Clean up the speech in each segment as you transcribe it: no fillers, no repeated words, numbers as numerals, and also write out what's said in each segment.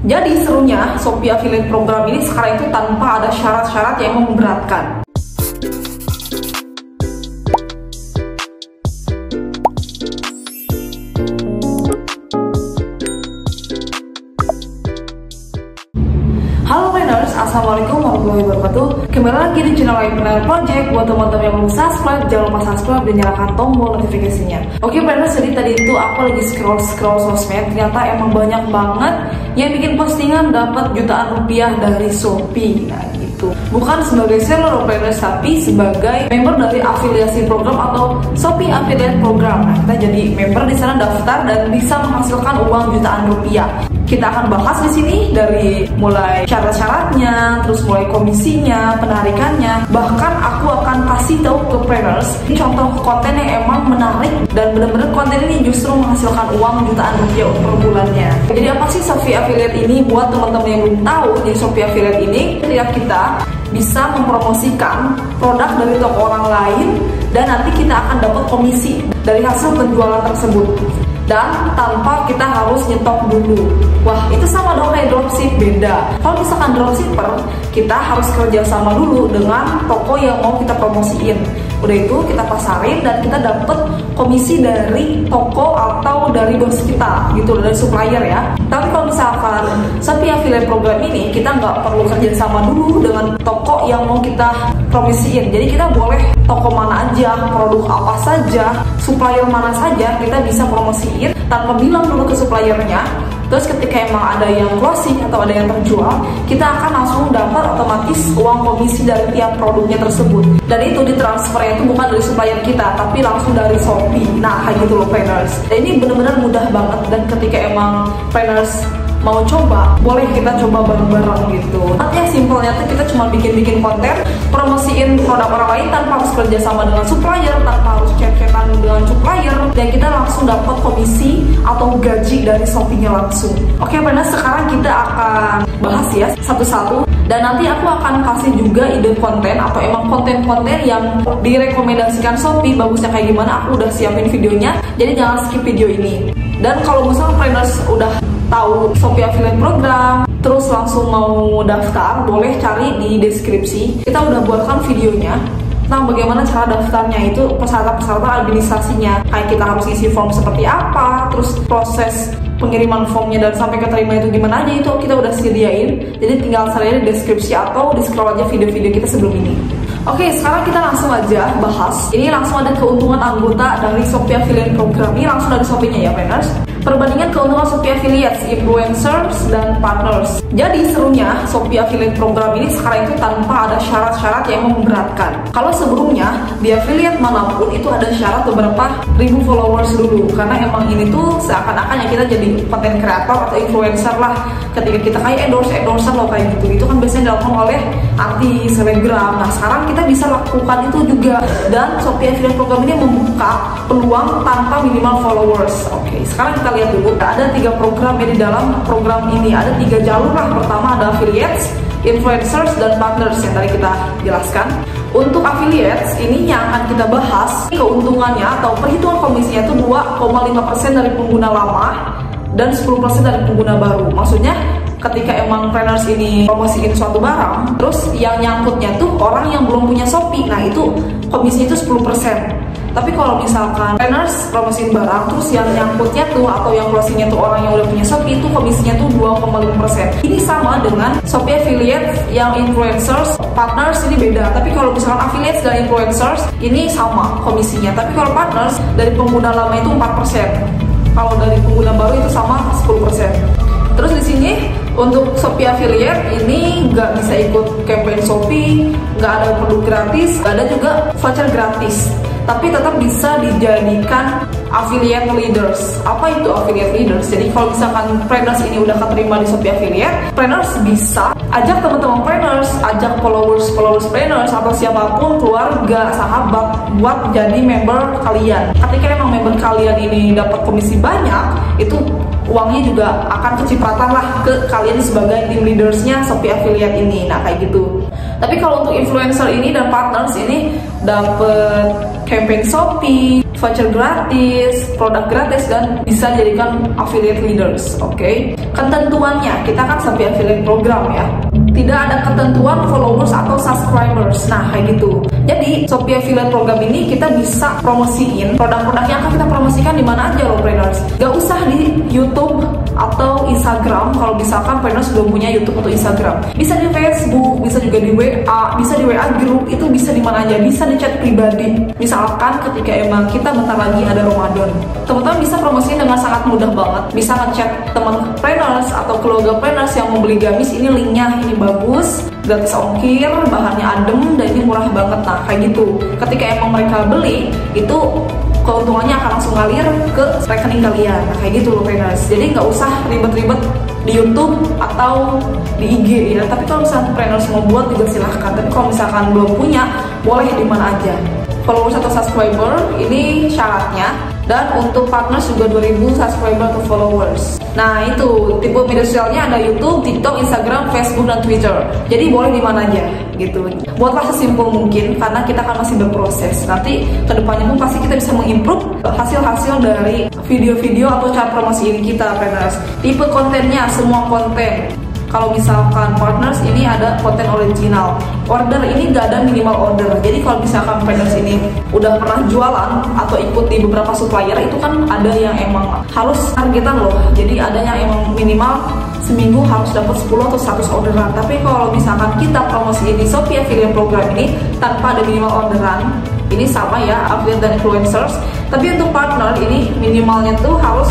Jadi serunya Shopee Affiliate Program ini sekarang itu tanpa ada syarat-syarat yang memberatkan. Halo planners, assalamualaikum warahmatullahi wabarakatuh. Kembali lagi di channel Planner Project. Buat teman-teman yang belum subscribe, jangan lupa subscribe dan nyalakan tombol notifikasinya. Oke planners, jadi tadi itu aku lagi scroll sosmed, ternyata emang banyak banget yang bikin postingan dapat jutaan rupiah dari Shopee. Nah gitu, bukan sebagai seller planners, tapi sebagai member dari afiliasi program atau Shopee Affiliate Program. Nah kita jadi member di sana, daftar dan bisa menghasilkan uang jutaan rupiah. Kita akan bahas di sini dari mulai syarat-syaratnya, terus mulai komisinya, penarikannya. Bahkan aku akan kasih tahu ke planners ini contoh konten yang emang menarik dan benar-benar konten ini justru menghasilkan uang jutaan rupiah per bulannya. Jadi apa sih Shopee Affiliate ini? Buat teman-teman yang belum tahu, jadi Shopee Affiliate ini ketika kita bisa mempromosikan produk dari toko orang lain dan nanti kita akan dapat komisi dari hasil penjualan tersebut. Dan tanpa kita harus nyetok dulu. Wah, itu sama dong kayak dropship, beda. Kalau misalkan dropshipper, kita harus kerja sama dulu dengan toko yang mau kita promosiin. Udah itu kita pasarin dan kita dapat komisi dari toko atau dari bos kita gitu, dari supplier ya. Tapi kalau misalkan Shopee Affiliate Program ini, kita nggak perlu kerja sama dulu dengan toko yang mau kita promosiin. Jadi kita boleh toko mana aja, produk apa saja, supplier mana saja, kita bisa promosiin tanpa bilang dulu ke suppliernya. Terus ketika emang ada yang closing atau ada yang terjual, kita akan langsung dapat otomatis uang komisi dari tiap produknya tersebut. Dan itu ditransfernya itu bukan dari supplier kita, tapi langsung dari Shopee. Nah kayak gitu loh planners. Dan ini benar-benar mudah banget, dan ketika emang planners mau coba, boleh kita coba bareng-bareng gitu. Artinya simpelnya tuh kita cuma bikin konten, promosiin produk orang lain tanpa harus kerja sama dengan supplier, tanpa harus chat-chatan dengan supplier, dan kita langsung dapat komisi atau gaji dari Shopee-nya langsung. Oke, planners, sekarang kita akan bahas ya satu-satu, dan nanti aku akan kasih juga ide konten atau emang konten-konten yang direkomendasikan Shopee bagusnya kayak gimana. Aku udah siapin videonya, jadi jangan skip video ini. Dan kalau misalnya planners udah tahu Shopee Affiliate Program, terus langsung mau daftar, boleh cari di deskripsi. Kita udah buatkan videonya tentang bagaimana cara daftarnya, itu persyaratan administrasinya, kayak kita harus isi form seperti apa, terus proses pengiriman formnya dan sampai keterima itu gimana aja, itu kita udah sediain. Jadi tinggal cari di deskripsi atau di scroll aja video-video kita sebelum ini. Oke, sekarang kita langsung aja bahas. Ini langsung ada keuntungan anggota dari Shopee Affiliate Program. Ini langsung dari Shopee-nya ya planners. Perbandingan keuntungan Shopee Affiliates, influencers, dan partners. Jadi serunya Shopee Affiliate Program ini sekarang itu tanpa ada syarat-syarat yang memberatkan. Kalau sebelumnya di affiliate manapun itu ada syarat beberapa ribu followers dulu, karena emang ini tuh seakan-akan ya kita jadi content creator atau influencer lah. Ketika kita kayak endorser loh kayak gitu, itu kan biasanya dilakukan oleh artis, selebgram. Nah sekarang kita bisa lakukan itu juga, dan Shopee Affiliate Program ini membuka peluang tanpa minimal followers. Oke, sekarang kita lihat dulu, ada 3 program ya di dalam program ini. Ada 3 jalur lah. Pertama ada affiliates, influencers, dan partners yang tadi kita jelaskan. Untuk affiliates ini yang akan kita bahas, keuntungannya atau perhitungan komisinya itu 2,5% dari pengguna lama dan 10% dari pengguna baru. Maksudnya ketika emang planners ini promosiin suatu barang, terus yang nyangkutnya tuh orang yang belum punya Shopee, nah itu komisinya itu 10%. Tapi kalau misalkan planners promosiin barang, terus yang nyangkutnya tuh atau yang closingnya tuh orang yang udah punya Shopee, itu komisinya tuh 2,5%. Ini sama dengan Shopee Affiliates yang influencers, partners ini beda. Tapi kalau misalkan affiliates dan influencers ini sama komisinya. Tapi kalau partners dari pengguna lama itu 4%. Kalau dari pengguna baru itu sama 10%. Terus di sini untuk Shopee Affiliate ini nggak bisa ikut campaign Shopee, nggak ada produk gratis, nggak ada juga voucher gratis. Tapi tetap bisa dijadikan affiliate leaders. Apa itu affiliate leaders? Jadi kalau misalkan planners ini udah keterima di Shopee Affiliate, planners bisa ajak teman-teman planners, ajak followers planners atau siapapun, keluarga, sahabat buat jadi member kalian. Ketika emang member kalian ini dapat komisi banyak, itu uangnya juga akan kecipratan lah ke kalian sebagai team leadersnya Shopee Affiliate ini. Nah kayak gitu. Tapi kalau untuk influencer ini dan partners ini dapat campaign Shopee, voucher gratis, produk gratis, dan bisa dijadikan affiliate leaders. Oke. Ketentuannya, kita kan Shopee affiliate program ya. Tidak ada ketentuan followers atau subscribers. Nah, kayak gitu. Jadi, Shopee affiliate program ini kita bisa promosiin produk-produk yang akan kita promosikan di mana aja loh, trainers. Gak usah di YouTube atau Instagram kalau misalkan trainers belum punya YouTube atau Instagram. Bisa di Facebook, bisa juga di WA, bisa di WA group, itu bisa di mana aja, bisa di chat pribadi. Misalkan ketika emang kita bentar lagi ada Ramadan, teman-teman bisa promosiin dengan sangat mudah banget. Bisa ngechat teman trainers atau keluarga trainers yang mau beli gamis, ini linknya, ini bagus, gratis ongkir, bahannya adem, dan ini murah banget. Nah, kayak gitu. Ketika emang mereka beli, itu keuntungannya akan langsung ngalir ke rekening kalian. Nah, kayak gitu loh, trainers. Jadi nggak usah ribet-ribet di YouTube atau di IG ya. Tapi kalau misalkan trainers mau buat juga silahkan. Tapi kalau misalkan belum punya, boleh di mana aja. Followers atau subscriber ini syaratnya, dan untuk partners juga 2000 subscriber atau followers. Nah, itu tipe media sosialnya ada YouTube, TikTok, Instagram, Facebook, dan Twitter. Jadi boleh di mana aja gitu. Buatlah sesimpel mungkin karena kita kan masih berproses. Nanti kedepannya pun pasti kita bisa mengimprove hasil-hasil dari video-video atau cara promosi ini kita, trainers. Tipe kontennya, semua konten. Kalau misalkan partners ini ada konten original, order ini gak ada minimal order. Jadi kalau misalkan partners ini udah pernah jualan atau ikut di beberapa supplier, itu kan ada yang emang harus targetan loh. Jadi ada yang emang minimal seminggu harus dapat 10 atau 100 orderan. Tapi kalau misalkan kita promosi di Shopee affiliate program ini tanpa ada minimal orderan, ini sama ya, affiliate dan influencers. Tapi untuk partner ini minimalnya tuh harus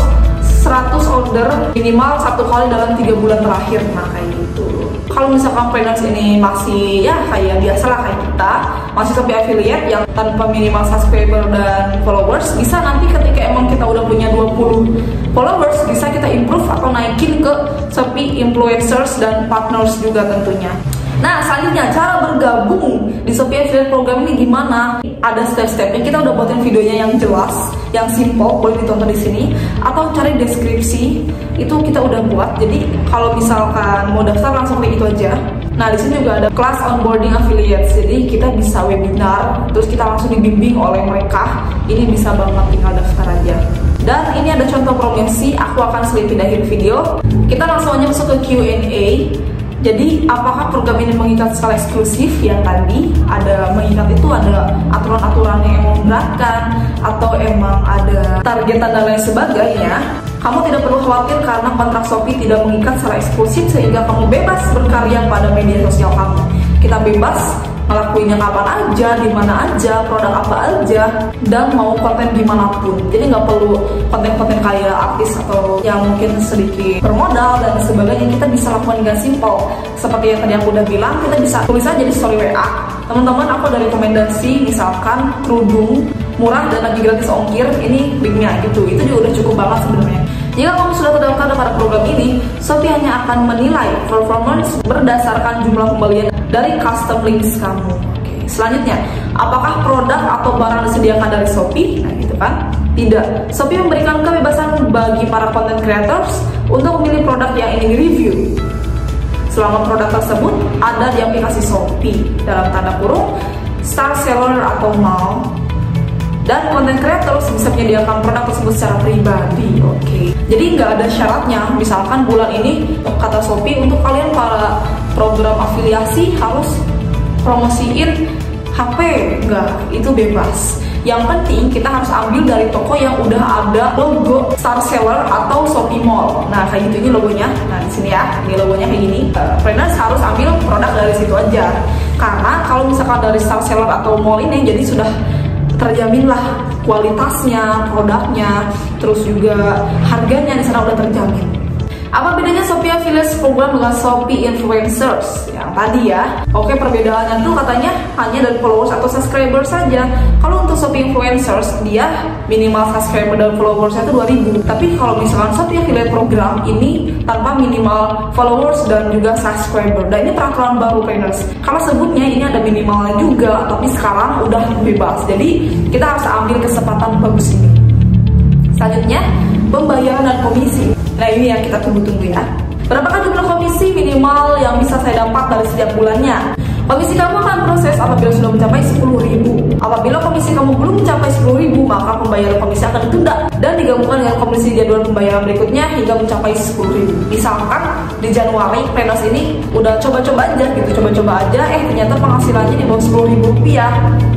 100 order minimal 1 kali dalam 3 bulan terakhir. Nah, kayak gitu. Kalau misalkan trainers ini masih ya kayak biasa lah, kayak kita masih Shopee affiliate yang tanpa minimal subscriber dan followers, bisa nanti ketika emang kita udah punya 20 followers, bisa kita improve atau naikin ke Shopee influencers dan partners juga tentunya. Nah, selanjutnya cara bergabung di Shopee affiliate program ini gimana? Ada step-stepnya. Kita udah buatin videonya yang jelas, yang simple, boleh ditonton di sini atau cari deskripsi, itu kita udah buat. Jadi kalau misalkan mau daftar langsung kayak gitu aja. Nah, di sini juga ada kelas onboarding affiliates. Jadi kita bisa webinar, terus kita langsung dibimbing oleh mereka. Ini bisa banget, tinggal daftar aja. Dan ini ada contoh promosi, aku akan selipin di akhir video. Kita langsung aja masuk ke Q&A. Jadi apakah program ini mengikat secara eksklusif? Yang tadi ada mengikat itu ada aturan-aturan yang emang memberatkan atau emang ada targetan dan lain sebagainya. Kamu tidak perlu khawatir karena kontrak Shopee tidak mengikat secara eksklusif sehingga kamu bebas berkarya pada media sosial kamu. Kita bebas ngelakuinnya kapan aja, di mana aja, produk apa aja, dan mau konten gimana pun. Jadi nggak perlu konten-konten kayak artis atau yang mungkin sedikit bermodal dan sebagainya. Kita bisa lakukan dengan simple. Seperti yang tadi aku udah bilang, kita bisa tulis aja di story WA. Teman-teman, aku ada rekomendasi misalkan kerudung murah dan lagi gratis ongkir, ini linknya gitu. Itu juga udah cukup banget sebenarnya. Jika kamu sudah terdaftar pada program ini, Shopee hanya akan menilai performance berdasarkan jumlah pembelian dari custom links kamu. Oke. Selanjutnya, apakah produk atau barang disediakan dari Shopee? Nah, gitu kan? Tidak. Shopee memberikan kebebasan bagi para content creators untuk memilih produk yang ingin review. Selama produk tersebut ada di aplikasi Shopee, dalam tanda kurung, star seller atau mall. Dan content creators bisa menyediakan produk tersebut secara pribadi. Oke. Jadi nggak ada syaratnya. Misalkan bulan ini kata Shopee untuk kalian para program afiliasi harus promosiin HP, enggak, itu bebas. Yang penting kita harus ambil dari toko yang udah ada logo star seller atau Shopee Mall. Nah, kayak gitu, ini logonya. Nah, di sini ya, ini logonya kayak gini. Trainers harus ambil produk dari situ aja. Karena kalau misalkan dari star seller atau mall ini, jadi sudah terjaminlah kualitasnya, produknya, terus juga harganya di sana udah terjamin. Apa bedanya Shopee Affiliates Program dengan Shopee Influencers? Yang tadi ya. Oke, perbedaannya tuh katanya hanya dari followers atau subscriber saja. Kalau untuk Shopee Influencers, dia minimal subscriber dan followersnya itu 2000. Tapi kalau misalkan Shopee Affiliate Program ini tanpa minimal followers dan juga subscriber. Dan ini peraturan baru, trainers. Kalau sebutnya ini ada minimalnya juga, tapi sekarang udah bebas. Jadi kita harus ambil kesempatan bagus ini. Selanjutnya, pembayaran dan komisi. Nah, ini yang kita tunggu-tunggu ya. Berapakah jumlah komisi minimal yang bisa saya dapat dari setiap bulannya? Komisi kamu akan proses apabila sudah mencapai 10.000. Apabila komisi kamu belum mencapai 10.000, maka pembayaran komisi akan ditunda dan digabungkan dengan komisi jadwal pembayaran berikutnya hingga mencapai 10.000. Misalkan di Januari Planners ini udah coba-coba aja gitu, ternyata penghasilannya di bawah 10.000 rupiah.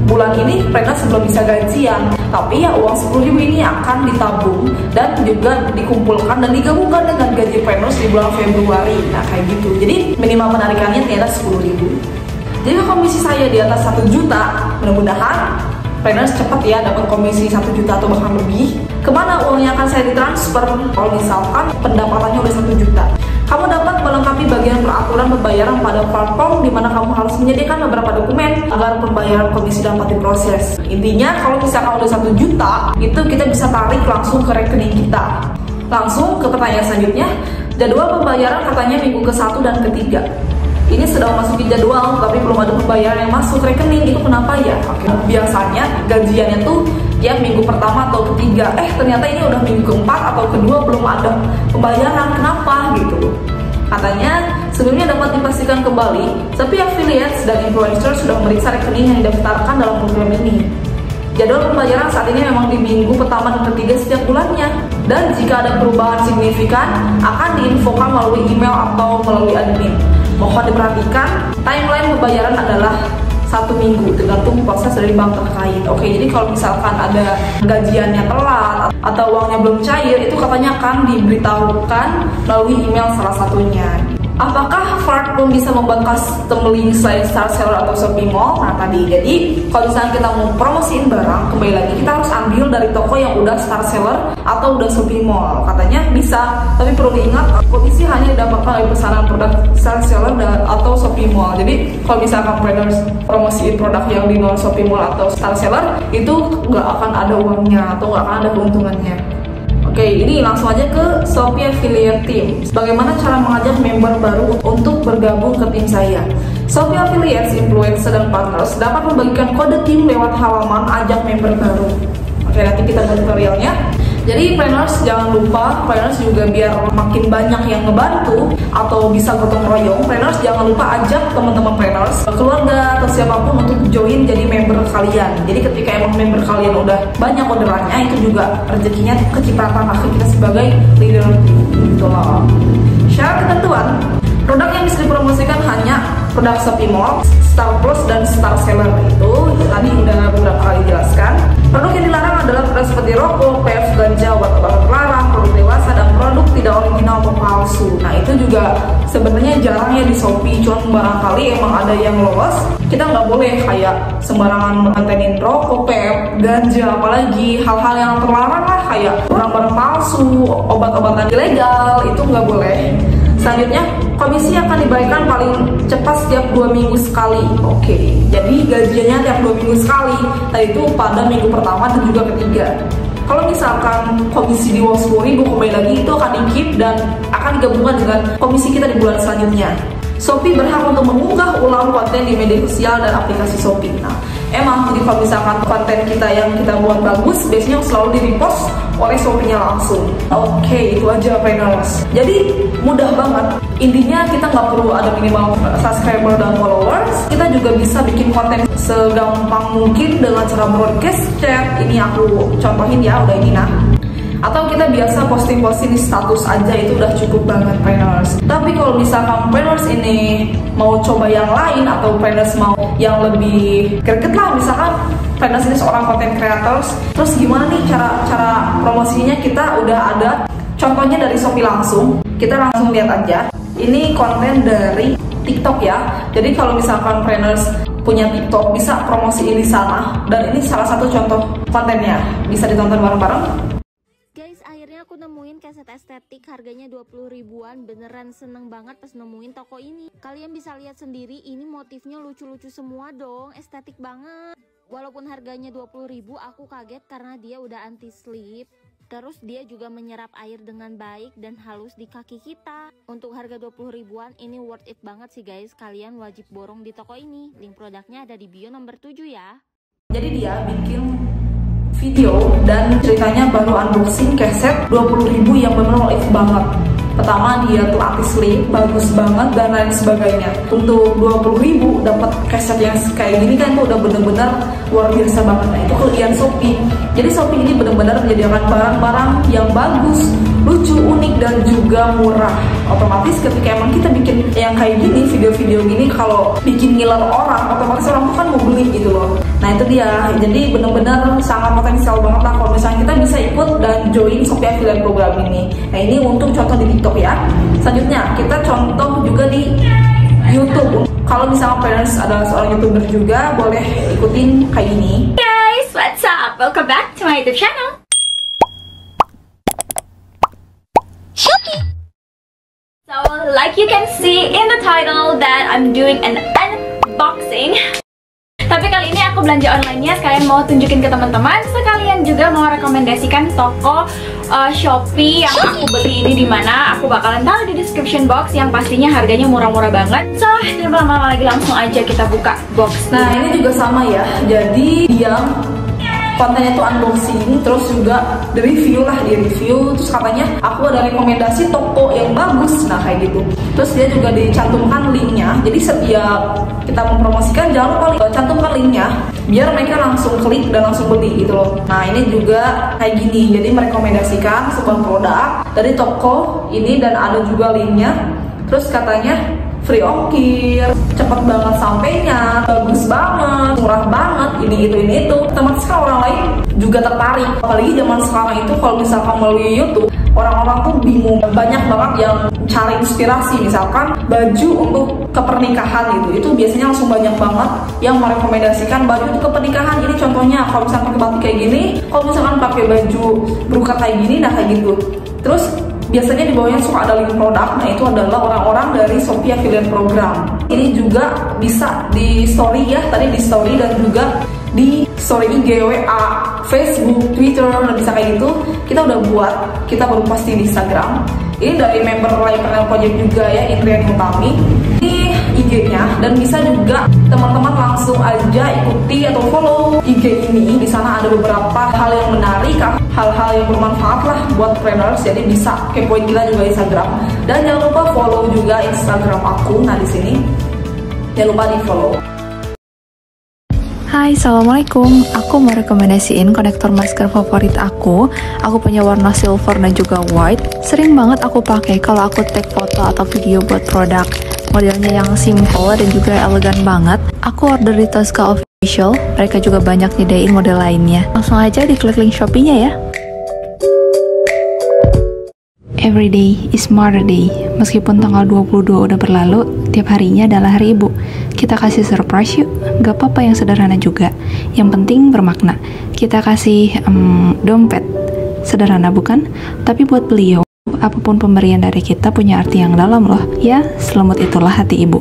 Bulan ini Planners belum bisa gajian, tapi ya uang 10.000 ini akan ditabung dan juga dikumpulkan dan digabungkan dengan gaji Planners di bulan Februari. Nah kayak gitu, jadi minimal penarikannya ternyata 10.000. Jika komisi saya di atas 1 juta, mudah-mudahan Planners cepat ya dapat komisi 1 juta atau bahkan lebih. Kemana uangnya akan saya ditransfer? Kalau misalkan pendapatannya udah 1 juta, kamu dapat melengkapi bagian peraturan pembayaran pada platform di mana kamu harus menyediakan beberapa dokumen agar pembayaran komisi dapat diproses. Intinya kalau misalkan udah 1 juta, itu kita bisa tarik langsung ke rekening kita. Langsung ke pertanyaan selanjutnya, jadwal pembayaran katanya minggu ke-1 dan ke-3. Ini sedang masukin jadwal, tapi belum ada pembayaran yang masuk rekening. Itu kenapa ya? Oke, biasanya gajiannya tuh ya minggu pertama atau ketiga. Ternyata ini udah minggu keempat atau kedua belum ada pembayaran. Kenapa gitu? Katanya sebelumnya dapat dipastikan kembali, tapi affiliates dan influencer sudah memeriksa rekening yang didaftarkan dalam program ini. Jadwal pembayaran saat ini memang di minggu pertama dan ketiga setiap bulannya. Dan jika ada perubahan signifikan, akan diinfokan melalui email atau melalui admin. Mohon diperhatikan, timeline pembayaran adalah 1 minggu, tergantung proses dari bank terkait. Oke, jadi kalau misalkan ada gajiannya telat atau uangnya belum cair, itu katanya akan diberitahukan melalui email salah satunya. Apakah platform bisa membuat custom link selain Star Seller atau Shopee Mall? Nah tadi, jadi kalau misalnya kita mau promosiin barang, kembali lagi kita harus ambil dari toko yang udah Star Seller atau udah Shopee Mall. Katanya bisa, tapi perlu diingat komisi hanya didapatkan dari pesanan produk Star Seller atau Shopee Mall. Jadi kalau misalkan Planners promosiin produk yang di non Shopee Mall atau Star Seller, itu nggak akan ada uangnya atau nggak akan ada keuntungannya. Oke, ini langsung aja ke Shopee Affiliate Team. Bagaimana cara mengajak member baru untuk bergabung ke tim saya? Shopee Affiliates, Influencer, dan Partners dapat membagikan kode tim lewat halaman ajak member baru. Oke, nanti kita ke tutorialnya. Jadi Planners jangan lupa, Planners juga biar makin banyak yang ngebantu atau bisa gotong royong, Planners jangan lupa ajak teman-teman Planners, keluarga atau siapapun untuk join jadi member kalian. Jadi ketika emang member kalian udah banyak orderannya, itu juga rezekinya kecipratan ke kita sebagai leader gitu loh. Syarat ketentuan, produk yang bisa dipromosikan hanya produk Shopee Mall, Star Plus, dan Star Seller. Itu tadi udah beberapa kali jelaskan. Produk yang dilarang adalah produk seperti rokok, vape, ganja, obat-obatan terlarang, produk dewasa, dan produk tidak original atau palsu. Nah itu juga sebenarnya jarang ya di Shopee, cuma barangkali emang ada yang lolos. Kita nggak boleh kayak sembarangan mengantenin rokok, vape, ganja, apalagi hal-hal yang terlarang lah kayak barang-barang palsu, obat-obatan ilegal, itu nggak boleh. Selanjutnya, komisi akan diberikan paling cepat setiap 2 minggu sekali. Oke, jadi gajiannya tiap 2 minggu sekali. Nah itu pada minggu pertama dan juga ketiga. Kalau misalkan komisi di bawah 10.000, kembali lagi itu akan di-keep dan akan digabungkan dengan komisi kita di bulan selanjutnya. Shopee berhak untuk mengunggah ulang konten di media sosial dan aplikasi Shopee. Nah, emang jadi kalau misalkan konten kita yang kita buat bagus, biasanya selalu di-repost oleh Shopee-nya langsung. Oke, itu aja Planners. Jadi mudah banget. Intinya kita nggak perlu ada minimal subscriber dan followers. Kita juga bisa bikin konten segampang mungkin dengan cara broadcast chat. Ini aku contohin ya, udah ini nah. Atau kita biasa posting-posting di status aja, itu udah cukup banget Planners. Tapi kalau misalkan Planners ini mau coba yang lain atau Planners mau yang lebih greget lah, misalkan Planners ini seorang content creators, terus gimana nih cara promosinya? Kita udah ada contohnya dari Shopee langsung. Kita langsung lihat aja. Ini konten dari TikTok ya. Jadi kalau misalkan Planners punya TikTok, bisa promosiin di sana. Dan ini salah satu contoh kontennya, bisa ditonton bareng-bareng. Guys, akhirnya aku nemuin kaset estetik harganya 20 ribuan. Beneran seneng banget pas nemuin toko ini. Kalian bisa lihat sendiri, ini motifnya lucu-lucu semua dong, estetik banget. Walaupun harganya 20 ribu, aku kaget karena dia udah anti slip. Terus dia juga menyerap air dengan baik dan halus di kaki kita. Untuk harga 20 ribuan ini worth it banget sih guys. Kalian wajib borong di toko ini. Link produknya ada di bio nomor 7 ya. Jadi dia bikin video dan ceritanya baru unboxing keset 20 ribu yang bener worth it banget. Pertama, dia tuh artis link, bagus banget dan lain sebagainya. Untuk 20.000 dapat keset yang kayak gini kan tuh udah bener-bener luar biasa banget. Nah, itu kelebihan Shopee. Jadi Shopee ini bener-bener menyediakan barang-barang yang bagus, lucu, unik, dan juga murah. Otomatis ketika emang kita bikin yang kayak gini, video-video gini, kalau bikin ngiler orang, otomatis orang tuh kan mau beli gitu loh. Nah itu dia, jadi bener-bener sangat potensial banget lah kalau misalnya kita bisa ikut dan join Shopee Affiliate Program ini. Nah ini untuk contoh di TikTok ya. Selanjutnya kita contoh juga di YouTube. Kalau misalnya parents adalah seorang YouTuber juga, boleh ikutin kayak gini. Hey guys, what's up? Welcome back to my YouTube channel. Shopee. So, like you can see in the title that I'm doing an unboxing. Tapi kali ini aku belanja online-nya, sekalian mau tunjukin ke teman-teman, sekalian juga mau rekomendasikan toko Shopee yang aku beli ini, dimana aku bakalan taruh di description box yang pastinya harganya murah-murah banget. So, tidak lama-lama lagi, langsung aja kita buka box. Nah ini juga sama ya, jadi dia kontennya tuh unboxing, terus juga di review lah, di review terus katanya aku ada rekomendasi toko yang bagus, nah kayak gitu. Terus dia juga dicantumkan linknya, jadi setiap kita mempromosikan jangan lupa cantumkan linknya biar mereka langsung klik dan langsung beli gitu loh. Nah ini juga kayak gini, jadi merekomendasikan sebuah produk dari toko ini dan ada juga linknya. Terus katanya free ongkir, cepet banget sampainya, bagus banget, murah banget, ini itu. Otomatis kan orang lain juga tertarik. Apalagi zaman sekarang itu kalau misalkan melalui YouTube, orang-orang tuh bingung. Banyak banget yang cari inspirasi, misalkan baju untuk kepernikahan gitu. Itu biasanya langsung banyak banget yang merekomendasikan baju untuk kepernikahan. Jadi contohnya kalau misalkan pakai batik kayak gini, kalau misalkan pakai baju berukat kayak gini, nah kayak gitu. Terus biasanya di bawahnya suka ada link produk, nah itu adalah orang-orang dari Shopee Affiliate Program. Ini juga bisa di story ya, tadi di story dan juga di story IG, WA, Facebook, Twitter, bisa kayak gitu. Kita udah buat, kita baru post di Instagram. Ini dari member Live Panel Project juga ya, Indriani Utami. Ini IG-nya, dan bisa juga teman-teman langsung aja ikuti atau follow IG ini. Di sana ada beberapa hal yang menarik, hal-hal yang bermanfaat lah buat trainers. Jadi bisa kepoin kita juga Instagram. Dan jangan lupa follow juga Instagram aku. Nah di sini jangan lupa di follow. Hai, assalamualaikum. Aku mau rekomendasiin konektor masker favorit aku. Aku punya warna silver dan juga white. Sering banget aku pakai kalau aku take foto atau video buat produk. Modelnya yang simple dan juga elegan banget. Aku order di Tosca Official. Mereka juga banyak nyediain model lainnya. Langsung aja diklik link Shopee-nya ya. Every day is Mother Day. Meskipun tanggal 22 udah berlalu, tiap harinya adalah hari ibu. Kita kasih surprise yuk. Gak apa-apa yang sederhana juga. Yang penting bermakna. Kita kasih dompet. Sederhana bukan? Tapi buat beliau, apapun pemberian dari kita punya arti yang dalam loh. Ya, selemut itulah hati ibu.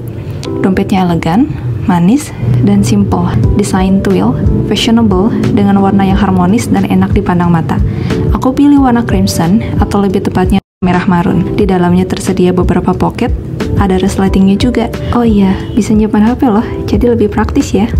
Dompetnya elegan, manis, dan simple. Desain twill, fashionable, dengan warna yang harmonis dan enak dipandang mata. Aku pilih warna crimson, atau lebih tepatnya merah marun. Di dalamnya tersedia beberapa pocket, ada resletingnya juga. Oh iya, bisa nyimpan HP loh, jadi lebih praktis ya.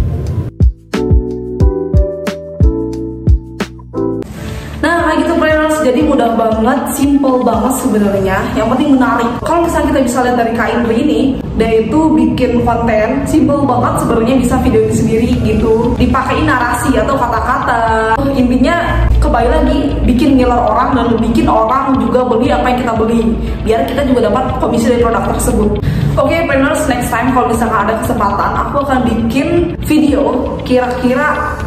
Nah kayak gitu friends, jadi mudah banget, simple banget sebenarnya. Yang penting menarik. Kalau misalnya kita bisa lihat dari Kak Indri ini, dia itu bikin konten simple banget sebenarnya, bisa video sendiri gitu. Dipakai narasi atau kata-kata. Intinya kembali lagi bikin ngiler orang dan bikin orang juga beli apa yang kita beli, biar kita juga dapat komisi dari produk tersebut. Oke, planners, next time kalau misalkan ada kesempatan, aku akan bikin video kira-kira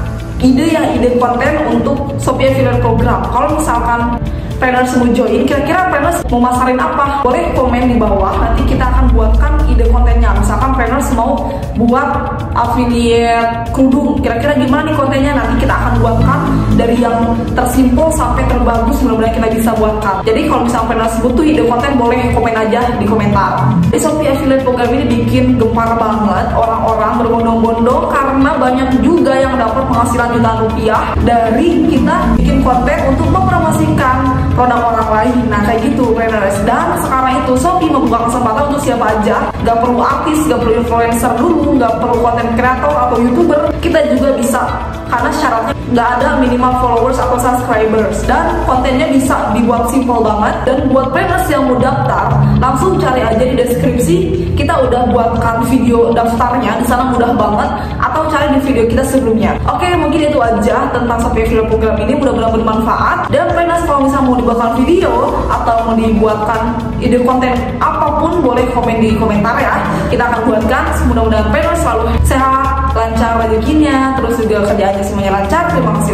ide konten untuk Shopee Affiliate Program. Kalau misalkan planners mau join, kira-kira planners mau masarin apa? Boleh komen di bawah, nanti kita akan buatkan ide kontennya. Misalkan planners mau buat affiliate kerudung, kira-kira gimana nih kontennya? Nanti kita akan buatkan dari yang tersimpel sampai terbagus, mudah-mudahan kita bisa buatkan. Jadi kalau misalkan planners butuh ide konten, boleh komen aja di komentar. Di Shopee Affiliate Program ini bikin gempar banget, orang-orang berbondong-bondong karena banyak juga yang dapat penghasilan jutaan rupiah dari kita bikin konten untuk mempromosikan produk orang lain. Nah kayak gitu planners. Dan sekarang itu Shopee membuka kesempatan untuk siapa aja, gak perlu artis, gak perlu influencer dulu, gak perlu konten kreator atau YouTuber, kita juga bisa, karena syaratnya nggak ada minimal followers atau subscribers, dan kontennya bisa dibuat simple banget. Dan buat planners yang mau daftar, langsung cari aja di deskripsi, kita udah buatkan video daftarnya di sana, mudah banget, atau cari di video kita sebelumnya. Oke, mungkin itu aja tentang satu video program ini, mudah-mudahan bermanfaat. Dan planners kalau misalnya mau dibuatkan video atau mau dibuatkan ide konten apapun, boleh komen di komentar ya, kita akan buatkan. Mudah-mudahan planners selalu sehat, lancar rezekinya, terus juga kerjaannya semuanya lancar. Terima kasih.